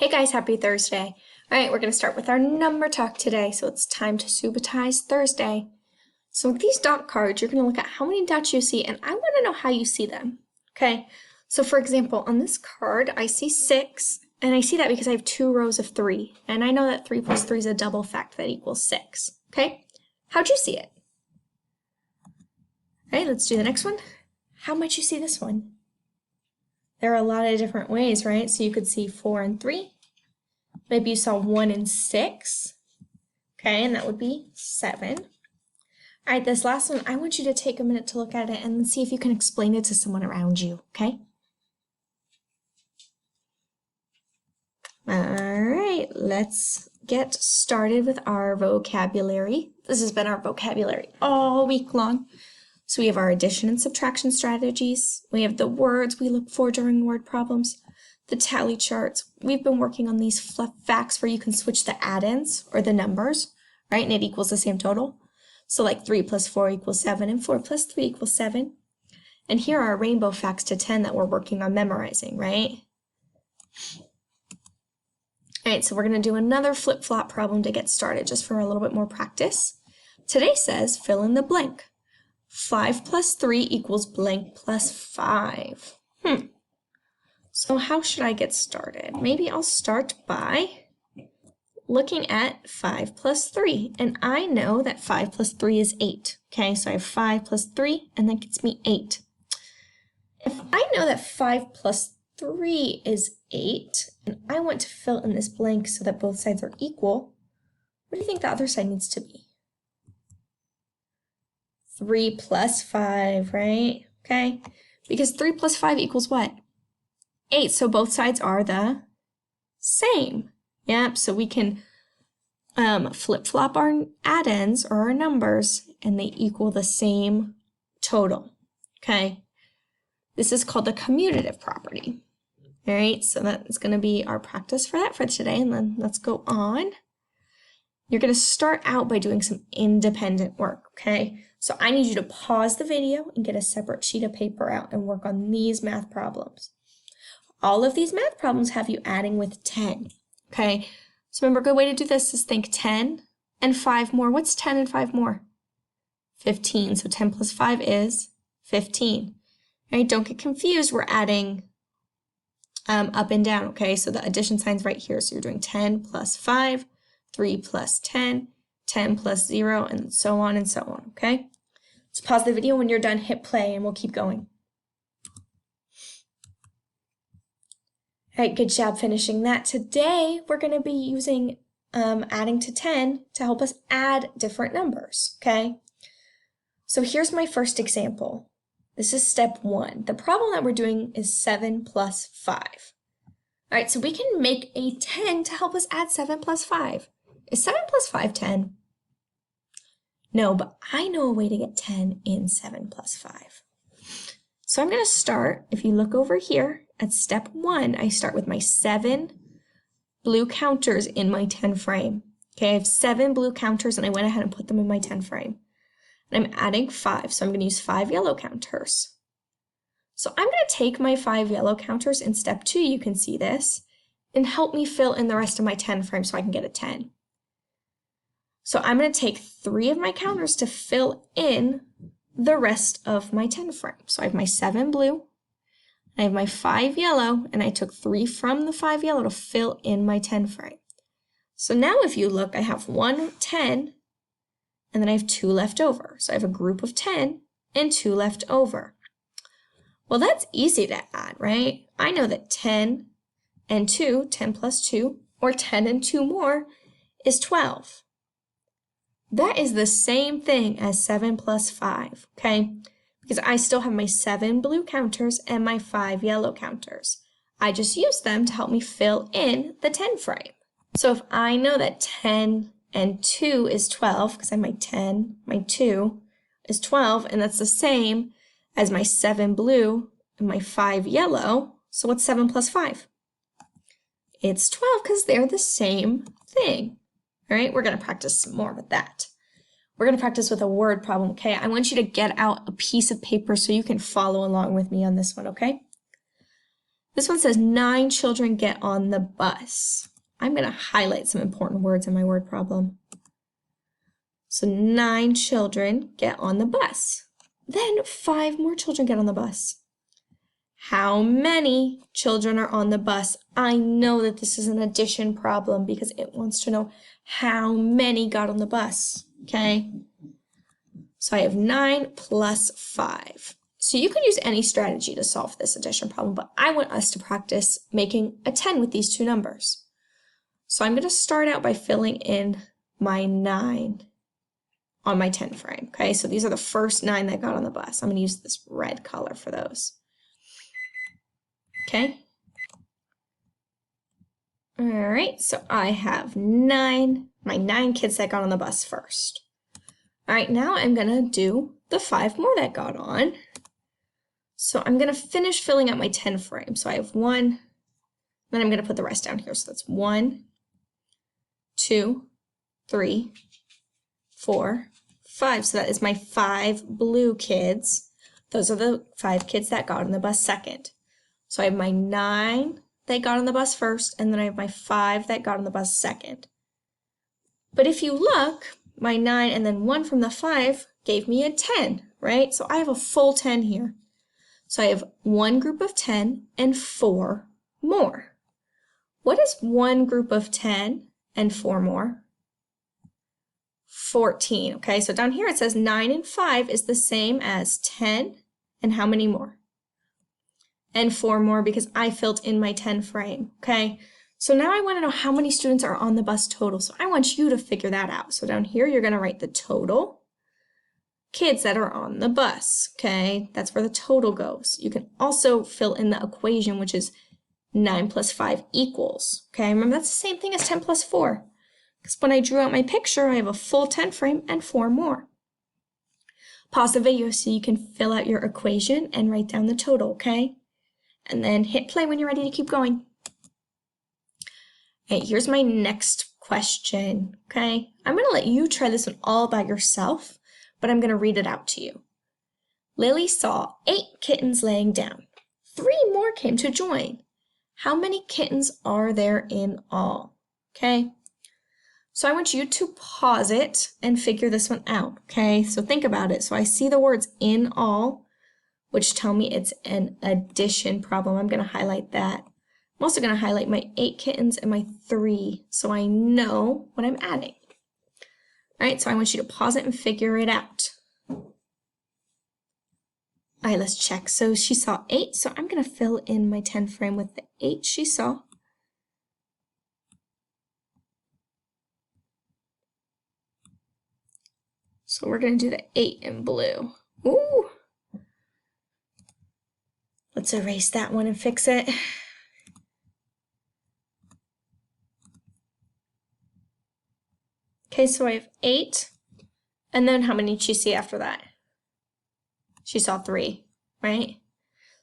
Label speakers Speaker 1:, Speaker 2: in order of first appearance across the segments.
Speaker 1: Hey guys, happy Thursday. All right, we're going to start with our number talk today. So it's time to Subitize Thursday. So with these dot cards, you're going to look at how many dots you see, and I want to know how you see them. Okay, so for example, on this card, I see 6, and I see that because I have 2 rows of 3. And I know that 3 plus 3 is a double fact that equals 6. Okay, how'd you see it? All right, let's do the next one. How might you see this one? There are a lot of different ways, right? So you could see 4 and 3. Maybe you saw 1 and 6. Okay, and that would be 7. All right, this last one, I want you to take a minute to look at it and see if you can explain it to someone around you, okay? All right, let's get started with our vocabulary. This has been our vocabulary all week long. So we have our addition and subtraction strategies. We have the words we look for during word problems, the tally charts. We've been working on these facts where you can switch the add-ins or the numbers, right? And it equals the same total. So like 3 plus 4 equals 7 and 4 plus 3 equals 7. And here are our rainbow facts to 10 that we're working on memorizing, right? All right, so we're going to do another flip-flop problem to get started just for a little bit more practice. Today says fill in the blank. 5 plus 3 equals blank plus 5. So how should I get started? Maybe I'll start by looking at 5 plus 3. And I know that 5 plus 3 is 8. Okay, so I have 5 plus 3, and that gets me 8. If I know that 5 plus 3 is 8, and I want to fill in this blank so that both sides are equal, what do you think the other side needs to be? 3 plus 5, right? Okay, because 3 plus 5 equals what? 8, so both sides are the same. Yep, so we can flip-flop our add-ins or our numbers, and they equal the same total, okay? This is called the commutative property. All right, so that's going to be our practice for that for today, and then let's go on. You're going to start out by doing some independent work, okay? So I need you to pause the video and get a separate sheet of paper out and work on these math problems. All of these math problems have you adding with 10, okay? So remember, a good way to do this is think 10 and 5 more. What's 10 and 5 more? 15. So 10 plus 5 is 15. All right, don't get confused. We're adding up and down, okay? So the addition sign's right here. So you're doing 10 plus 5, 3 plus 10, 10 plus 0, and so on, okay? Let's pause the video. When you're done, hit play, and we'll keep going. All right, good job finishing that. Today, we're going to be using adding to 10 to help us add different numbers, okay? So here's my first example. This is step 1. The problem that we're doing is 7 plus 5. All right, so we can make a 10 to help us add 7 plus 5. Is 7 plus 5 10? No, but I know a way to get 10 in 7 plus 5. So I'm going to start, if you look over here at step 1, I start with my 7 blue counters in my 10 frame. Okay, I have 7 blue counters, and I went ahead and put them in my 10 frame. And I'm adding 5, so I'm going to use 5 yellow counters. So I'm going to take my 5 yellow counters in step 2, you can see this, and help me fill in the rest of my 10 frame so I can get a 10. So I'm going to take 3 of my counters to fill in the rest of my 10 frame. So I have my 7 blue, I have my 5 yellow, and I took 3 from the 5 yellow to fill in my 10 frame. So now if you look, I have 1 10, and then I have 2 left over. So I have a group of 10 and 2 left over. Well, that's easy to add, right? I know that 10 and 2, 10 plus 2, or 10 and 2 more, is 12. That is the same thing as 7 plus 5, okay? Because I still have my 7 blue counters and my 5 yellow counters. I just used them to help me fill in the 10 frame. So if I know that 10 and 2 is 12, because I have my 10, my 2 is 12, and that's the same as my 7 blue and my 5 yellow. So what's 7 plus 5? It's 12, because they're the same thing. All right, we're going to practice some more with that. We're going to practice with a word problem, okay? I want you to get out a piece of paper so you can follow along with me on this one, okay? This one says 9 children get on the bus. I'm going to highlight some important words in my word problem. So 9 children get on the bus. Then 5 more children get on the bus. How many children are on the bus? I know that this is an addition problem because it wants to know how many got on the bus, okay? So I have 9 plus 5. So you could use any strategy to solve this addition problem, but I want us to practice making a 10 with these two numbers. So I'm going to start out by filling in my 9 on my 10 frame, okay? So these are the first 9 that got on the bus. I'm going to use this red color for those. Okay. All right, so I have my 9 kids that got on the bus first. All right, now I'm gonna do the 5 more that got on. So I'm gonna finish filling out my 10 frame. So I have 1, then I'm gonna put the rest down here. So that's 1, 2, 3, 4, 5. So that is my 5 blue kids. Those are the 5 kids that got on the bus second. So I have my 9 that got on the bus first, and then I have my 5 that got on the bus second. But if you look, my 9 and then 1 from the 5 gave me a 10, right? So I have a full 10 here. So I have one group of 10 and 4 more. What is one group of 10 and 4 more? 14, okay? So down here it says 9 and 5 is the same as 10 and how many more? And 4 more because I filled in my 10 frame, okay? So now I want to know how many students are on the bus total. So I want you to figure that out. So down here, you're going to write the total kids that are on the bus, okay? That's where the total goes. You can also fill in the equation, which is 9 plus 5 equals, okay? Remember, that's the same thing as 10 plus 4. Because when I drew out my picture, I have a full 10 frame and 4 more. Pause the video so you can fill out your equation and write down the total, okay? And then hit play when you're ready to keep going. Okay, here's my next question, okay? I'm going to let you try this one all by yourself, but I'm going to read it out to you. Lily saw 8 kittens laying down. 3 more came to join. How many kittens are there in all? Okay? So I want you to pause it and figure this one out, okay? So think about it. So I see the words in all, which tell me it's an addition problem. I'm going to highlight that. I'm also going to highlight my 8 kittens and my 3 so I know what I'm adding. All right, so I want you to pause it and figure it out. All right, let's check. So she saw 8, so I'm going to fill in my 10 frame with the 8 she saw. So we're going to do the 8 in blue. Ooh! Let's erase that one and fix it. Okay, so I have 8, and then how many did she see after that? She saw 3, right?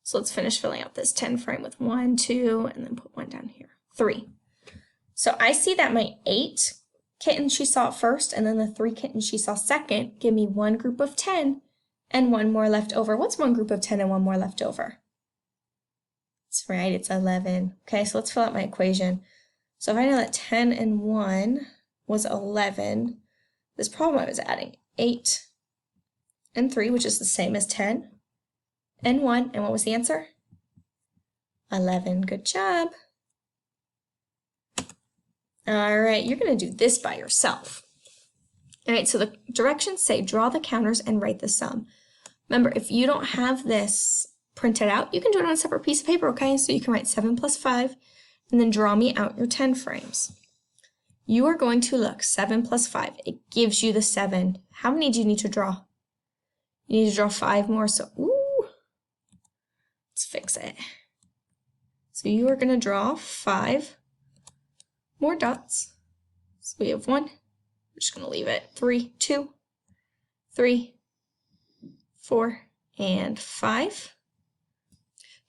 Speaker 1: So let's finish filling out this 10 frame with 1, 2, and then put 1 down here, 3. So I see that my 8 kittens she saw first, and then the 3 kittens she saw second give me one group of 10 and 1 more left over. What's one group of 10 and 1 more left over? That's right, it's 11. Okay, so let's fill out my equation. So if I know that 10 and 1 was 11, this problem I was adding 8 and 3, which is the same as 10 and 1, and what was the answer? 11. Good job. All right, you're going to do this by yourself. All right, so the directions say draw the counters and write the sum. Remember, if you don't have this printed out, you can do it on a separate piece of paper, okay? So you can write 7 plus 5 and then draw me out your 10 frames. You are going to look, 7 plus 5, it gives you the 7. How many do you need to draw? You need to draw 5 more, so let's fix it. So you are going to draw 5 more dots. So we have 1, we're just going to leave it, 3, 2, 3, 4, and 5.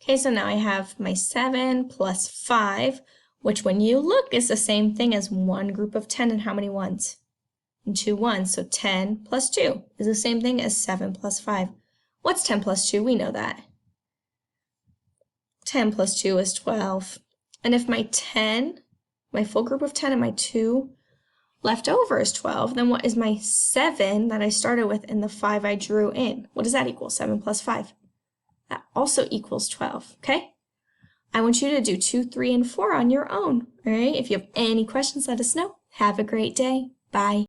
Speaker 1: Okay, so now I have my 7 plus 5, which when you look is the same thing as one group of 10 and how many ones? And 2 ones, so 10 plus 2 is the same thing as 7 plus 5. What's 10 plus 2? We know that. 10 plus 2 is 12. And if my 10, my full group of 10 and my 2 left over is 12, then what is my 7 that I started with and the 5 I drew in? What does that equal? 7 plus 5. That also equals 12, okay? I want you to do 2, 3, and 4 on your own, all right? If you have any questions, let us know. Have a great day. Bye.